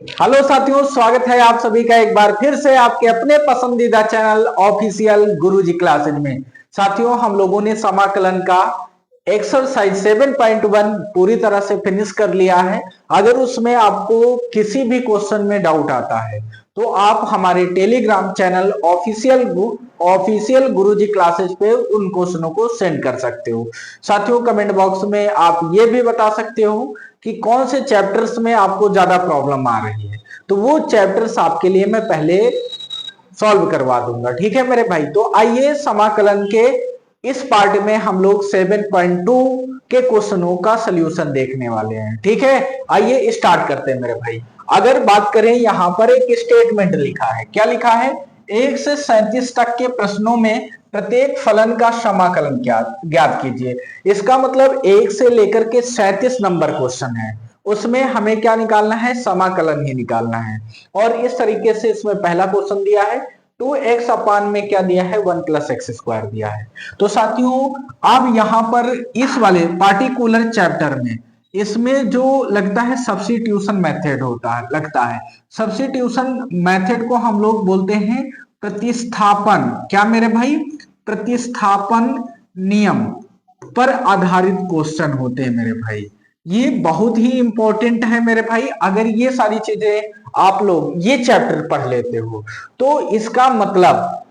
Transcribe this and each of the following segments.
Hello साथियों, स्वागत है आप सभी का एक बार फिर से आपके अपने पसंदीदा चैनल ऑफिशियल गुरुजी क्लासेज में। साथियों, हम लोगों ने समाकलन का एक्सरसाइज 7.1 पूरी तरह से फिनिश कर लिया है। अगर उसमें आपको किसी भी क्वेश्चन में डाउट आता है तो आप हमारे टेलीग्राम चैनल ऑफिशियल गुरुजी क्लासेज पे उन क्वेश्चनों को सेंड कर सकते हो। साथियों, कमेंट बॉक्स में आप ये भी बता सकते हो कि कौन से चैप्टर्स में आपको ज्यादा प्रॉब्लम आ रही है, तो वो चैप्टर्स आपके लिए मैं पहले सॉल्व करवा दूंगा। ठीक है मेरे भाई, तो आइए समाकलन के इस पार्ट में हम लोग 7.2 के क्वेश्चनों का सलूशन देखने वाले हैं। ठीक है, आइए स्टार्ट करते हैं मेरे भाई। अगर बात करें, यहां पर एक स्टेटमेंट लिखा है। क्या लिखा है? 1 से 37 तक के प्रश्नों में प्रत्येक फलन का समाकलन ज्ञात कीजिए। इसका मतलब 1 से लेकर के 37 नंबर क्वेश्चन है, उसमें हमें क्या निकालना है? समाकलन ही निकालना है। और इस तरीके से इसमें पहला क्वेश्चन दिया है 2x अपान में क्या दिया है? 1 प्लस एक्स स्क्वायर दिया है। तो साथियों, अब यहां पर इस वाले पार्टिकुलर चैप्टर में इसमें जो लगता है सब्स्टिट्यूशन मेथड होता है, लगता है सब्स्टिट्यूशन मेथड को हम लोग बोलते हैं प्रतिस्थापन। क्या मेरे भाई? प्रतिस्थापन नियम पर आधारित क्वेश्चन होते हैं मेरे भाई। ये बहुत ही इंपॉर्टेंट है मेरे भाई। अगर ये सारी चीजें आप लोग ये चैप्टर पढ़ लेते हो तो इसका मतलब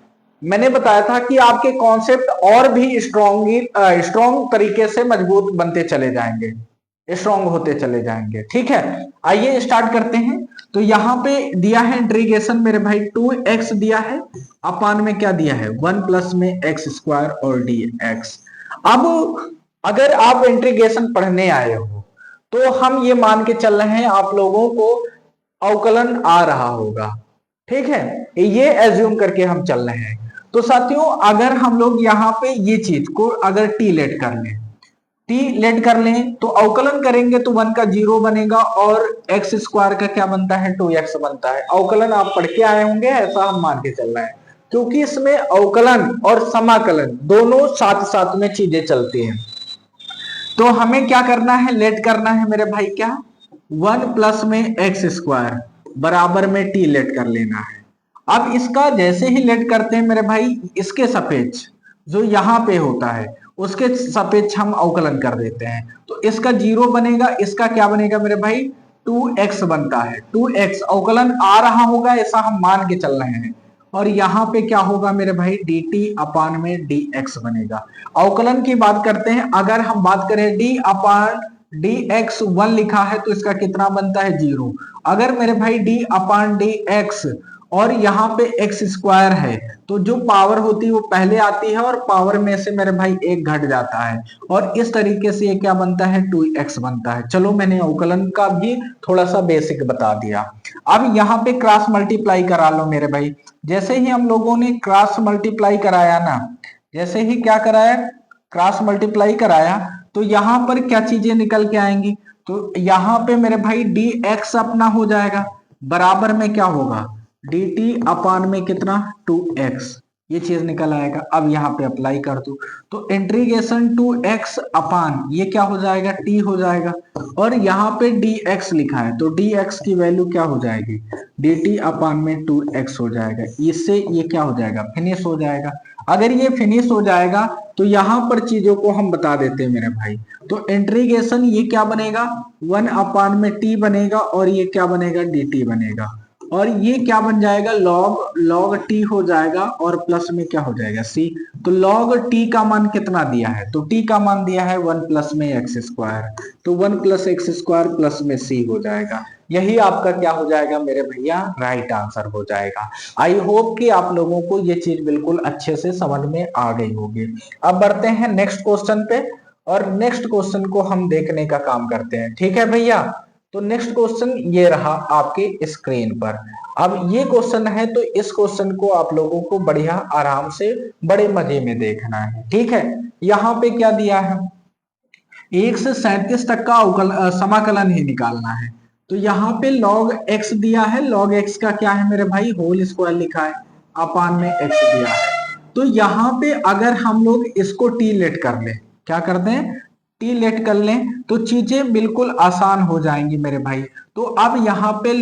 मैंने बताया था कि आपके कॉन्सेप्ट और भी स्ट्रॉन्ग तरीके से मजबूत बनते चले जाएंगे, स्ट्रॉन्ग होते चले जाएंगे। ठीक है, आइए स्टार्ट करते हैं। तो यहाँ पे दिया है इंटीग्रेशन मेरे भाई 2x दिया है, अपान में क्या दिया है? 1 प्लस में एक्स स्क्वायर और dx। अब अगर आप इंटीग्रेशन पढ़ने आए हो तो हम ये मान के चल रहे हैं आप लोगों को अवकलन आ रहा होगा। ठीक है, ये एज्यूम करके हम चल रहे हैं। तो साथियों, अगर हम लोग यहाँ पे ये चीज को अगर टी लेट कर लें, टी लेट कर लें तो अवकलन करेंगे तो 1 का 0 बनेगा और एक्स स्क्वायर का क्या बनता है? 2x बनता है। अवकलन आप पढ़ के आए होंगे, ऐसा हम मान के चल रहे हैं, क्योंकि इसमें अवकलन और समाकलन दोनों साथ साथ में चीजें चलती हैं। तो हमें क्या करना है? लेट करना है मेरे भाई। क्या? 1 प्लस में एक्स स्क्वायर बराबर में टी लेट कर लेना है। अब इसका जैसे ही लेट करते हैं मेरे भाई, इसके सापेक्ष जो यहाँ पे होता है उसके सापेक्ष हम अवकलन कर देते हैं। तो इसका 0 बनेगा, इसका क्या बनेगा मेरे भाई? 2x बनता है। 2x अवकलन आ रहा होगा ऐसा हम मान के चल रहे हैं। और यहाँ पे क्या होगा मेरे भाई? dt अपान में dx बनेगा। अवकलन की बात करते हैं, अगर हम बात करें d अपान dx 1 लिखा है तो इसका कितना बनता है? 0। अगर मेरे भाई d अपान dx और यहाँ पे एक्स स्क्वायर है तो जो पावर होती है वो पहले आती है और पावर में से मेरे भाई एक घट जाता है, और इस तरीके से ये क्या बनता है? 2x बनता है। चलो, मैंने अवकलन का भी थोड़ा सा बेसिक बता दिया। अब यहाँ पे क्रॉस मल्टीप्लाई करा लो मेरे भाई। जैसे ही हम लोगों ने क्रॉस मल्टीप्लाई कराया ना, जैसे ही क्या कराया? क्रॉस मल्टीप्लाई कराया, तो यहाँ पर क्या चीजें निकल के आएंगी? तो यहाँ पे मेरे भाई dx अपना हो जाएगा, बराबर में क्या होगा? dt अपान में कितना? 2x। ये चीज निकल आएगा। अब यहाँ पे अप्लाई कर दो तो इंटीग्रेशन 2x अपान ये क्या हो जाएगा? t हो जाएगा। और यहाँ पे dx लिखा है तो dx की वैल्यू क्या हो जाएगी? dt अपान में 2x हो जाएगा। इससे ये क्या हो जाएगा? फिनिश हो जाएगा। अगर ये फिनिश हो जाएगा तो यहाँ पर चीजों को हम बता देते हैं मेरे भाई। तो इंटीग्रेशन ये क्या बनेगा? 1 अपान में t बनेगा और ये क्या बनेगा? dt बनेगा। और ये क्या बन जाएगा? log t हो जाएगा और प्लस में क्या हो जाएगा? c। तो log t का मान कितना दिया है? तो t का मान दिया है 1 प्लस में एक्स स्क्वायर, तो 1 प्लस एक्स स्क्वायर प्लस में c हो जाएगा। यही आपका क्या हो जाएगा मेरे भैया? राइट आंसर हो जाएगा। आई होप कि आप लोगों को ये चीज बिल्कुल अच्छे से समझ में आ गई होगी। अब बढ़ते हैं नेक्स्ट क्वेश्चन पे, और नेक्स्ट क्वेश्चन को हम देखने का काम करते हैं। ठीक है भैया, तो नेक्स्ट क्वेश्चन ये रहा आपके स्क्रीन पर। अब ये क्वेश्चन है तो इस क्वेश्चन को आप लोगों को बढ़िया आराम से बड़े मजे में देखना है। ठीक है, यहाँ पे क्या दिया है? 1 से 37 तक का समाकलन ही निकालना है। तो यहाँ पे log x दिया है, log x का क्या है मेरे भाई? होल स्क्वायर लिखा है, अपान में x दिया है। तो यहाँ पे अगर हम लोग इसको t लेट कर ले, क्या कर दें? टी लेट कर लें तो चीजें बिल्कुल आसान हो जाएंगी मेरे भाई। तो अब यहाँ पे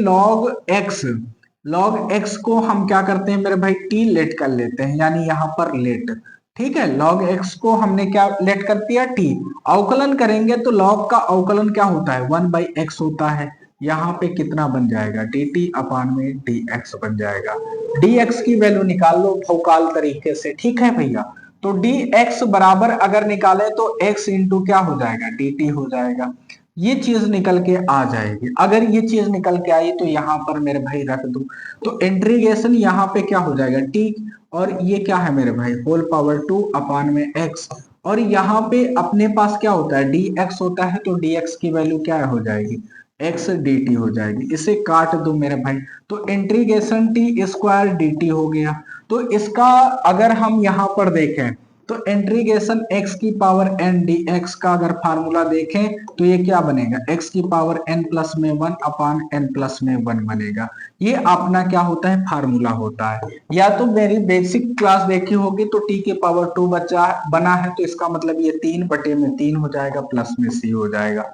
लॉग एक्स को हम क्या करते हैं मेरे भाई, टी लेट कर लेते हैं, यानी यहाँ पर लेट। ठीक है, log x को हमने क्या लेट कर दिया, t। अवकलन करेंगे तो log का अवकलन क्या होता है, 1/x होता है। यहाँ पे कितना बन जाएगा, dt अपान में dx बन जाएगा। dx की वैल्यू निकाल लो भौकाल तरीके से, ठीक है भैया। तो dx बराबर अगर निकाले तो x इंटू क्या हो जाएगा, dt हो जाएगा। ये चीज निकल के आ जाएगी। अगर ये चीज निकल के आई तो यहाँ पर मेरे भाई रख दो। तो इंटीग्रेशन यहाँ पे क्या हो जाएगा, t, और ये क्या है मेरे भाई, होल पावर 2 अपान में x। और यहाँ पे अपने पास क्या होता है, dx होता है, तो dx की वैल्यू क्या हो जाएगी, x dt हो जाएगी। इसे काट दो मेरे भाई, तो इंटीग्रेशन t स्क्वायर dt हो गया। तो इसका अगर हम यहाँ पर देखें तो इंटीग्रेशन x की पावर n dx का अगर फार्मूला देखें तो ये क्या बनेगा, x की पावर n प्लस में 1 अपान n प्लस में 1 बनेगा। ये अपना क्या होता है, फार्मूला होता है। या तो मेरी बेसिक क्लास देखी होगी तो t के पावर 2 बचा बना है, तो इसका मतलब ये 3/3 हो जाएगा, प्लस में c हो जाएगा।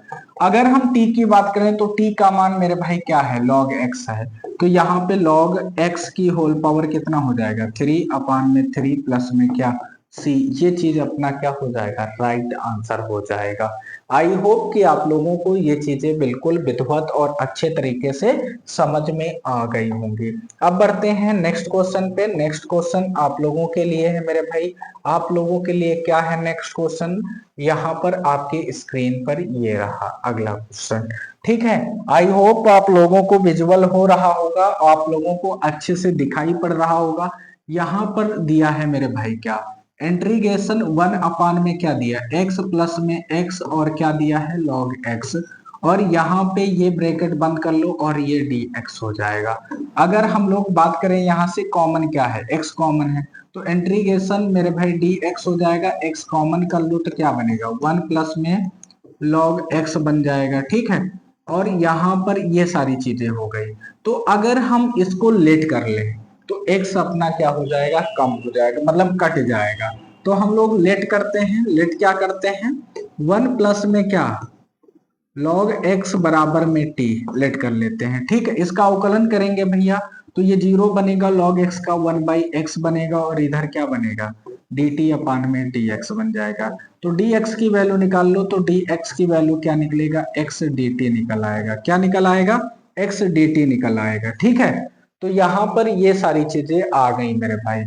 अगर हम t की बात करें तो t का मान मेरे भाई क्या है, log x है। तो यहाँ पे log x की होल पावर कितना हो जाएगा, 3 अपान में 3 प्लस में क्या, सी। ये चीज अपना क्या हो जाएगा, राइट आंसर हो जाएगा। आई होप कि आप लोगों को ये चीजें बिल्कुल विधिवत और अच्छे तरीके से समझ में आ गई होंगी। अब बढ़ते हैं नेक्स्ट क्वेश्चन पे। नेक्स्ट क्वेश्चन आप लोगों के लिए है मेरे भाई। आप लोगों के लिए क्या है नेक्स्ट क्वेश्चन, यहाँ पर आपके स्क्रीन पर ये रहा अगला क्वेश्चन। ठीक है, आई होप आप लोगों को विजुअल हो रहा होगा, आप लोगों को अच्छे से दिखाई पड़ रहा होगा। यहाँ पर दिया है मेरे भाई क्या, इंटीग्रेशन 1 अपान में क्या दिया, x प्लस में x, और क्या दिया है log x। और यहाँ पे ये ब्रैकेट बंद कर लो और ये dx हो जाएगा। अगर हम लोग बात करें यहाँ से कॉमन क्या है, x कॉमन है, तो इंटीग्रेशन मेरे भाई dx हो जाएगा। x कॉमन कर लो तो क्या बनेगा, 1 प्लस में log x बन जाएगा। ठीक है, और यहाँ पर ये सारी चीजें हो गई। तो अगर हम इसको लेट कर लें तो x अपना क्या हो जाएगा, कम हो जाएगा, मतलब कट जाएगा। तो हम लोग लेट करते हैं, लेट क्या करते हैं, 1 प्लस में क्या, log x बराबर में t लेट कर लेते हैं। ठीक है, इसका अवकलन करेंगे भैया तो ये 0 बनेगा, log x का 1/x बनेगा, और इधर क्या बनेगा, dt अपान में dx बन जाएगा। तो dx की वैल्यू निकाल लो, तो dx की वैल्यू क्या निकलेगा, x dt निकल आएगा। क्या निकल आएगा, x dt निकल आएगा। ठीक है, तो यहाँ पर ये सारी चीजें आ गई मेरे भाई।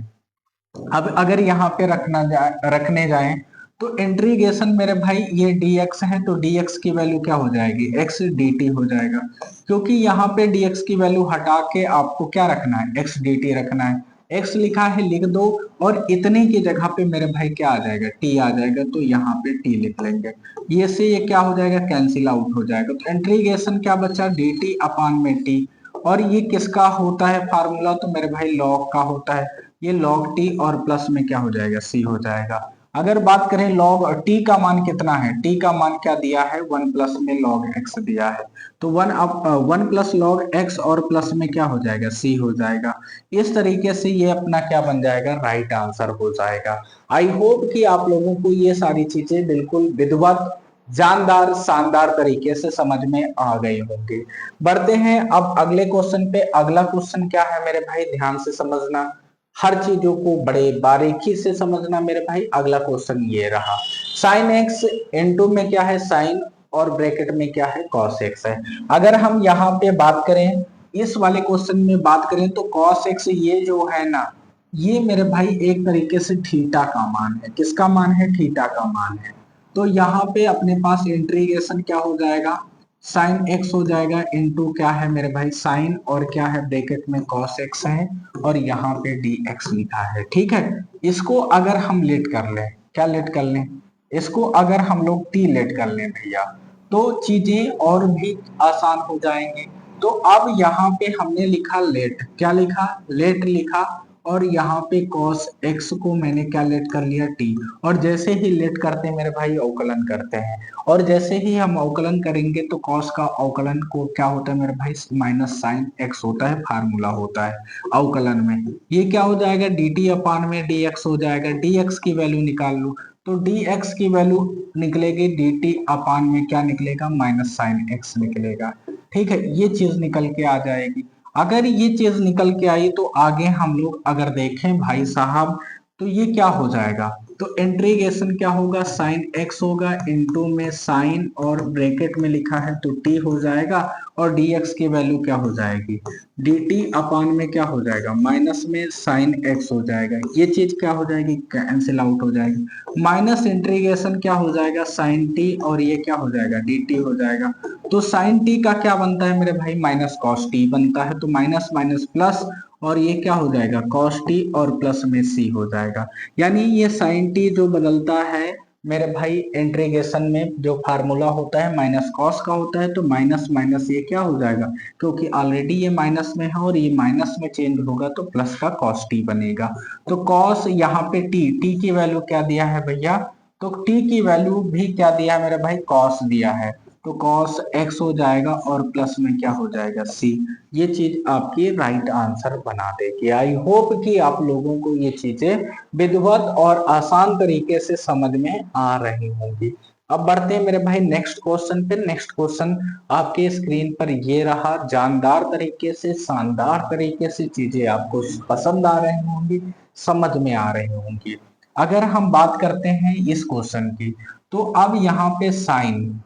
अब अगर यहाँ पे रखने जाएं तो इंटीग्रेशन मेरे भाई ये dx है, तो dx की वैल्यू क्या हो जाएगी, x dt हो जाएगा। क्योंकि यहाँ पे dx की वैल्यू हटा के आपको क्या रखना है, x dt रखना है। x लिखा है लिख दो, और इतने की जगह पे मेरे भाई क्या आ जाएगा, t आ जाएगा, तो यहाँ पे t लिख लेंगे। ये से ये क्या हो जाएगा, कैंसिल आउट हो जाएगा। तो इंटीग्रेशन क्या बचा, dt अपान में t। और ये किसका होता है फार्मूला, तो मेरे भाई लॉग का होता है। ये log t और प्लस में क्या हो जाएगा, c हो जाएगा। अगर बात करें log t का मान कितना है, t का मान क्या दिया है, 1 प्लस में log x दिया है। तो 1 प्लस log x और प्लस में क्या हो जाएगा, c हो जाएगा। इस तरीके से ये अपना क्या बन जाएगा, राइट आंसर हो जाएगा। आई होप कि आप लोगों को ये सारी चीजें बिल्कुल विधिवत, जानदार, शानदार तरीके से समझ में आ गई होंगी। बढ़ते हैं अब अगले क्वेश्चन पे। अगला क्वेश्चन क्या है मेरे भाई, ध्यान से समझना, हर चीजों को बड़े बारीकी से समझना मेरे भाई। अगला क्वेश्चन ये रहा, साइन एक्स इंटू में क्या है, साइन, और ब्रैकेट में क्या है, कॉस एक्स है। अगर हम यहाँ पे बात करें, इस वाले क्वेश्चन में बात करें तो कॉस एक्स ये जो है ना, ये मेरे भाई एक तरीके से थीटा का मान है। किसका मान है, थीटा का मान है। तो यहाँ पे अपने पास इंटीग्रेशन क्या हो जाएगा, साइन एक्स हो जाएगा, इंटू क्या है मेरे भाई, साइन, और क्या है ब्रैकेट में कॉस एक्स है, और यहाँ पे dx लिखा है। ठीक है, इसको अगर हम लेट कर लें, क्या लेट कर लें, इसको अगर हम लोग t लेट कर लें भैया, तो चीजें और भी आसान हो जाएंगी। तो अब यहाँ पे हमने लिखा लेट, क्या लिखा, लेट लिखा, और यहाँ पे cos x को मैंने क्या लेट कर लिया, t। और जैसे ही लेट करते हैं मेरे भाई अवकलन करते हैं, और जैसे ही हम अवकलन करेंगे तो cos का अवकलन को क्या होता है मेरे भाई, माइनस साइन x होता है, फार्मूला होता है अवकलन में। ये क्या हो जाएगा, dt अपान में dx हो जाएगा। dx की वैल्यू निकाल लो, तो dx की वैल्यू निकलेगी dt अपान में क्या निकलेगा, माइनस साइन x निकलेगा। ठीक है, ये चीज निकल के आ जाएगी। अगर ये चीज निकल के आई तो आगे हम लोग अगर देखें भाई साहब तो ये क्या हो जाएगा, तो इंटीग्रेशन क्या होगा, साइन x होगा इनटू में साइन और ब्रैकेट में लिखा है तो t हो जाएगा, और dx की वैल्यू क्या हो जाएगी, dt अपान में क्या हो जाएगा, माइनस में साइन x हो जाएगा। ये चीज क्या हो जाएगी, कैंसिल आउट हो जाएगी। माइनस इंटीग्रेशन क्या हो जाएगा, साइन t, और ये क्या हो जाएगा, dt हो जाएगा। तो साइन t का क्या बनता है मेरे भाई, माइनस कॉस t बनता है, तो माइनस माइनस प्लस, और ये क्या हो जाएगा, cos t और प्लस में c हो जाएगा। यानी ये sin t जो बदलता है मेरे भाई इंटीग्रेशन में जो फार्मूला होता है माइनस कॉस का होता है, तो माइनस माइनस ये क्या हो जाएगा, क्योंकि ऑलरेडी ये माइनस में है और ये माइनस में चेंज होगा तो प्लस का cos t बनेगा। तो cos यहाँ पे t की वैल्यू क्या दिया है भैया, तो t की वैल्यू भी क्या दिया है मेरे भाई, cos दिया है, तो cos x हो जाएगा और प्लस में क्या हो जाएगा c। ये चीज आपकी राइट आंसर बना देगी। आई होप कि आप लोगों को ये चीजें विधिवत और आसान तरीके से समझ में आ रही होंगी। अब बढ़ते हैं मेरे भाई नेक्स्ट क्वेश्चन पे। नेक्स्ट क्वेश्चन आपके स्क्रीन पर ये रहा, जानदार तरीके से, शानदार तरीके से चीजें आपको पसंद आ रही होंगी, समझ में आ रही होंगी। अगर हम बात करते हैं इस क्वेश्चन की, तो अब यहाँ पे साइन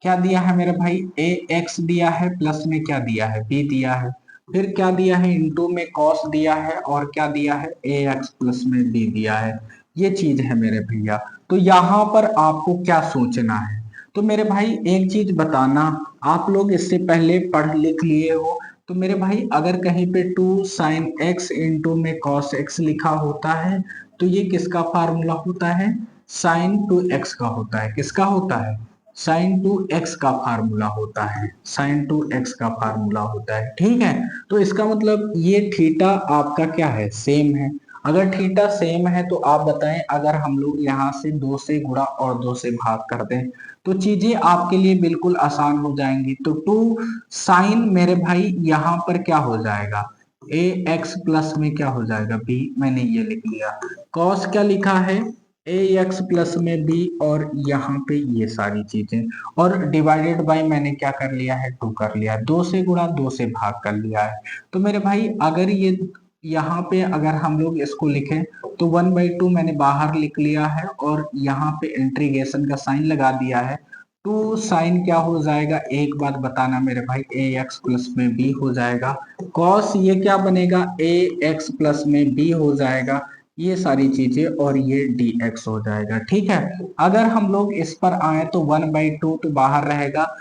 क्या दिया है मेरे भाई, ए एक्स दिया है, प्लस में क्या दिया है, बी दिया है, फिर क्या दिया है, इंटू में कॉस दिया है, और क्या दिया है, ए एक्स प्लस में बी दिया है। ये चीज है मेरे भैया। तो यहाँ पर आपको क्या सोचना है, तो मेरे भाई एक चीज बताना, आप लोग इससे पहले पढ़ लिख लिए हो, तो मेरे भाई अगर कहीं पे टू साइन एक्स इंटू में कॉस एक्स लिखा होता है तो ये किसका फार्मूला होता है, साइन टू एक्स का होता है। किसका होता है, साइन टू एक्स का फार्मूला होता है, साइन टू एक्स का फार्मूला होता है। ठीक है, तो इसका मतलब ये थीटा आपका क्या है, सेम है। अगर थीटा सेम है तो आप बताएं, अगर हम लोग यहाँ से 2 से गुणा और 2 से भाग कर दें तो चीजें आपके लिए बिल्कुल आसान हो जाएंगी। तो टू साइन मेरे भाई यहाँ पर क्या हो जाएगा, ए एक्स प्लस में क्या हो जाएगा, बी, मैंने ये लिख लिया। कॉस क्या लिखा है, ए एक्स प्लस में बी, और यहाँ पे ये सारी चीजें, और डिवाइडेड बाय मैंने क्या कर लिया है, 2 कर लिया है, 2 से गुणा 2 से भाग कर लिया है। तो मेरे भाई अगर ये यहाँ पे अगर हम लोग इसको लिखें तो 1/2 मैंने बाहर लिख लिया है, और यहाँ पे इंटीग्रेशन का साइन लगा दिया है। टू साइन क्या हो जाएगा, एक बात बताना मेरे भाई, ए एक्स प्लस में बी हो जाएगा। कॉस ये क्या बनेगा, ए एक्स प्लस में बी हो जाएगा, ये सारी चीजें, और ये dx हो जाएगा। ठीक है, अगर हम लोग इस पर आए तो 1/2 तो बाहर रहेगा,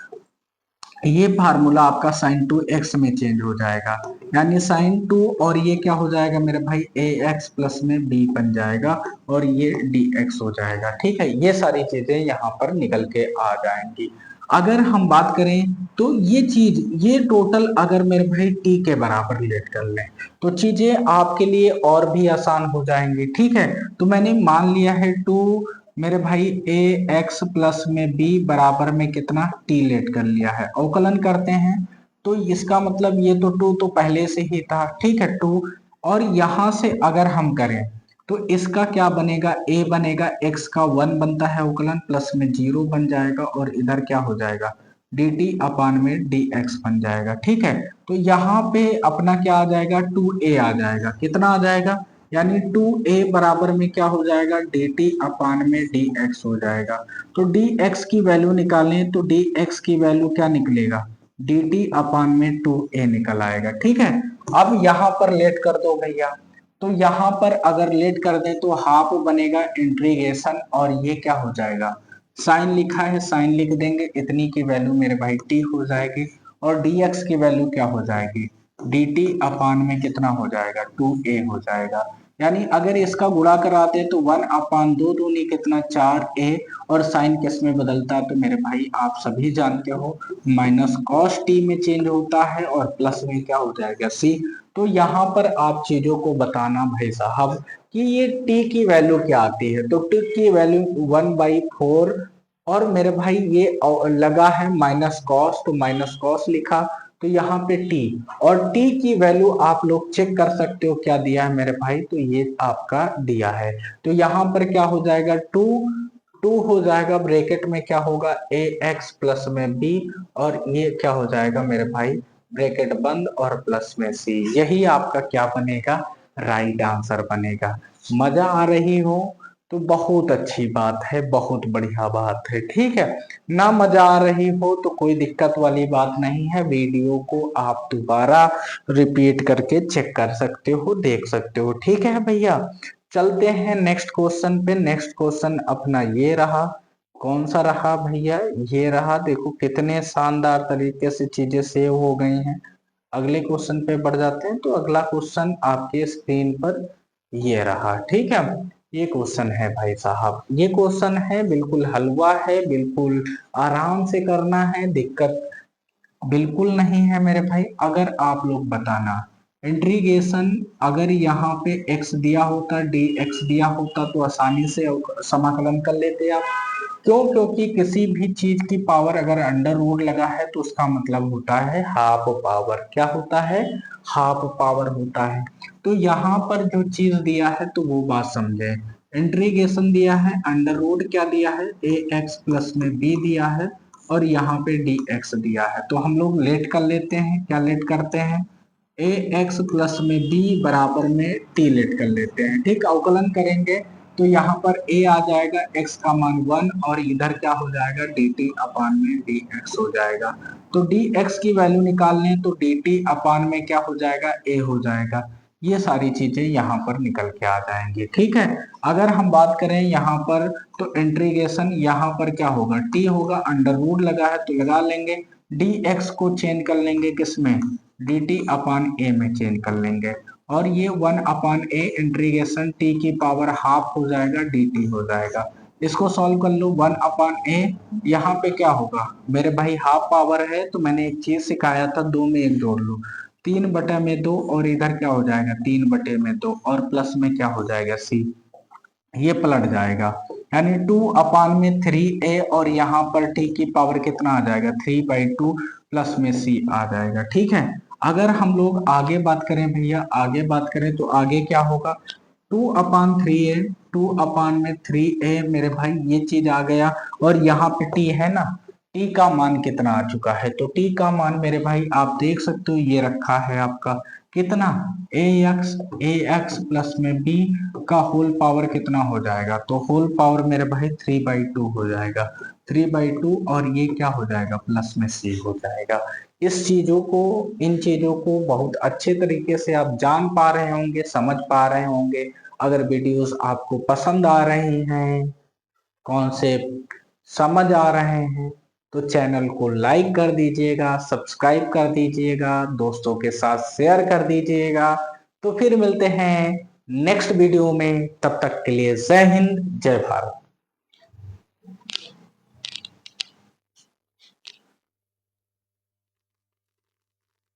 ये फार्मूला आपका साइन टू एक्स में चेंज हो जाएगा, यानी साइन टू, और ये क्या हो जाएगा मेरे भाई, ए एक्स प्लस में बी बन जाएगा, और ये dx हो जाएगा। ठीक है, ये सारी चीजें यहाँ पर निकल के आ जाएंगी। अगर हम बात करें तो ये चीज, ये टोटल अगर मेरे भाई t के बराबर लेट कर लें तो चीजें आपके लिए और भी आसान हो जाएंगी। ठीक है, तो मैंने मान लिया है टू मेरे भाई ए एक्स प्लस में बी बराबर में कितना, टी लेट कर लिया है। अवकलन करते हैं तो इसका मतलब ये तो टू तो पहले से ही था। ठीक है, टू, और यहां से अगर हम करें तो इसका क्या बनेगा, ए बनेगा, एक्स का 1 बनता है अवकलन, प्लस में 0 बन जाएगा, और इधर क्या हो जाएगा, डी टी अपान में डी एक्स बन जाएगा। ठीक है, तो यहाँ पे अपना क्या आ जाएगा, 2a आ जाएगा। कितना आ जाएगा, यानी 2a बराबर में क्या हो जाएगा, dt अपान में dx हो जाएगा। तो dx की वैल्यू निकालें तो dx की वैल्यू क्या निकलेगा, dt अपान में 2a निकल आएगा। ठीक है, अब यहाँ पर लेट कर दो भैया, तो यहाँ पर अगर लेट कर दें तो हाफ बनेगा इंटीग्रेशन, और ये क्या हो जाएगा, साइन लिखा है, साइन लिख देंगे, इतनी की वैल्यू मेरे भाई t हो जाएगी, और dx की वैल्यू क्या हो जाएगी, dt अपान में कितना हो जाएगा, 2a हो जाएगा। यानी अगर इसका गुणा कराते तो 1 अपान 2 दूनी कितना, 4a, और साइन किस में बदलता है, तो मेरे भाई आप सभी जानते हो माइनस कॉस t में चेंज होता है, और प्लस में क्या हो जाएगा, c। तो यहाँ पर आप चीजों को बताना भाई साहब कि ये t की वैल्यू क्या आती है, तो t की वैल्यू 1/4, और मेरे भाई ये लगा है माइनस कॉस, तो माइनस कॉस लिखा, तो यहाँ पे टी, और टी की वैल्यू आप लोग चेक कर सकते हो क्या दिया है मेरे भाई, तो ये आपका दिया है। तो यहाँ पर क्या हो जाएगा, टू हो जाएगा, ब्रैकेट में क्या होगा ए एक्स प्लस में बी, और ये क्या हो जाएगा मेरे भाई, ब्रैकेट बंद और प्लस में सी। यही आपका क्या बनेगा, राइट आंसर बनेगा। मजा आ रही हो तो बहुत अच्छी बात है, बहुत बढ़िया बात है, ठीक है। ना मजा आ रही हो तो कोई दिक्कत वाली बात नहीं है, वीडियो को आप दोबारा रिपीट करके चेक कर सकते हो, देख सकते हो, ठीक है भैया। चलते हैं नेक्स्ट क्वेश्चन पे। नेक्स्ट क्वेश्चन अपना ये रहा, कौन सा रहा भैया, ये रहा। देखो कितने शानदार तरीके से चीजें सेव हो गई हैं। अगले क्वेश्चन पे बढ़ जाते हैं। तो अगला क्वेश्चन आपके स्क्रीन पर ये रहा, ठीक है। ये क्वेश्चन है भाई साहब, ये क्वेश्चन है बिल्कुल हलवा है, बिल्कुल आराम से करना है, दिक्कत बिल्कुल नहीं है मेरे भाई। अगर आप लोग बताना इंटीग्रेशन, अगर यहाँ पे x दिया होता, dx दिया होता तो आसानी से समाकलन कर लेते आप। क्यों, क्योंकि किसी भी चीज की पावर अगर अंडर रूट लगा है तो उसका मतलब होता है हाफ पावर। क्या होता है, हाफ पावर होता है। तो यहाँ पर जो चीज दिया है तो वो बात समझे। इंटीग्रेशन दिया है, अंडर रूट क्या दिया है, ए एक्स प्लस में बी दिया है, और यहाँ पे डी एक्स दिया है। तो हम लोग लेट कर लेते हैं, क्या लेट करते हैं, ए एक्स प्लस में बी बराबर में टी लेट कर लेते हैं, ठीक। अवकलन करेंगे तो यहाँ पर a आ जाएगा, x का मान 1, और इधर क्या हो जाएगा, dt अपान में dx हो जाएगा। तो dx की वैल्यू निकाल लें तो dt अपान में क्या हो जाएगा, a हो जाएगा। ये सारी चीजें यहाँ पर निकल के आ जाएंगी, ठीक है। अगर हम बात करें यहाँ पर तो इंटीग्रेशन यहाँ पर क्या होगा, t होगा, अंडर रूट लगा है तो लगा लेंगे, dx को चेंज कर लेंगे किसमें, dt अपान a में चेंज कर लेंगे, और ये 1 अपान ए इंटीग्रेशन टी की पावर हाफ हो जाएगा, dt हो जाएगा। इसको सॉल्व कर लो, 1 अपान ए, यहाँ पे क्या होगा मेरे भाई, हाफ पावर है तो मैंने एक चीज सिखाया था, 2 में 1 जोड़ लो, 3/2, और इधर क्या हो जाएगा 3/2, और प्लस में क्या हो जाएगा सी, ये पलट जाएगा, यानी 2 अपान में 3a, और यहाँ पर t की पावर कितना आ जाएगा 3/2 प्लस में c आ जाएगा, ठीक है। अगर हम लोग आगे बात करें भैया, आगे बात करें तो आगे क्या होगा, 2/3a, 2 अपान में 3a मेरे भाई, ये चीज आ गया, और यहाँ पे t है ना, t का मान कितना आ चुका है, तो t का मान मेरे भाई आप देख सकते हो, ये रखा है आपका कितना, ax प्लस में b का होल पावर कितना हो जाएगा, तो होल पावर मेरे भाई 3/2 हो जाएगा, 3/2, और ये क्या हो जाएगा, प्लस में c हो जाएगा। इस चीजों को, इन चीजों को बहुत अच्छे तरीके से आप जान पा रहे होंगे, समझ पा रहे होंगे। अगर वीडियोस आपको पसंद आ रहे हैं, कॉन्सेप्ट समझ आ रहे हैं, तो चैनल को लाइक कर दीजिएगा, सब्सक्राइब कर दीजिएगा, दोस्तों के साथ शेयर कर दीजिएगा। तो फिर मिलते हैं नेक्स्ट वीडियो में, तब तक के लिए जय हिंद, जय भारत।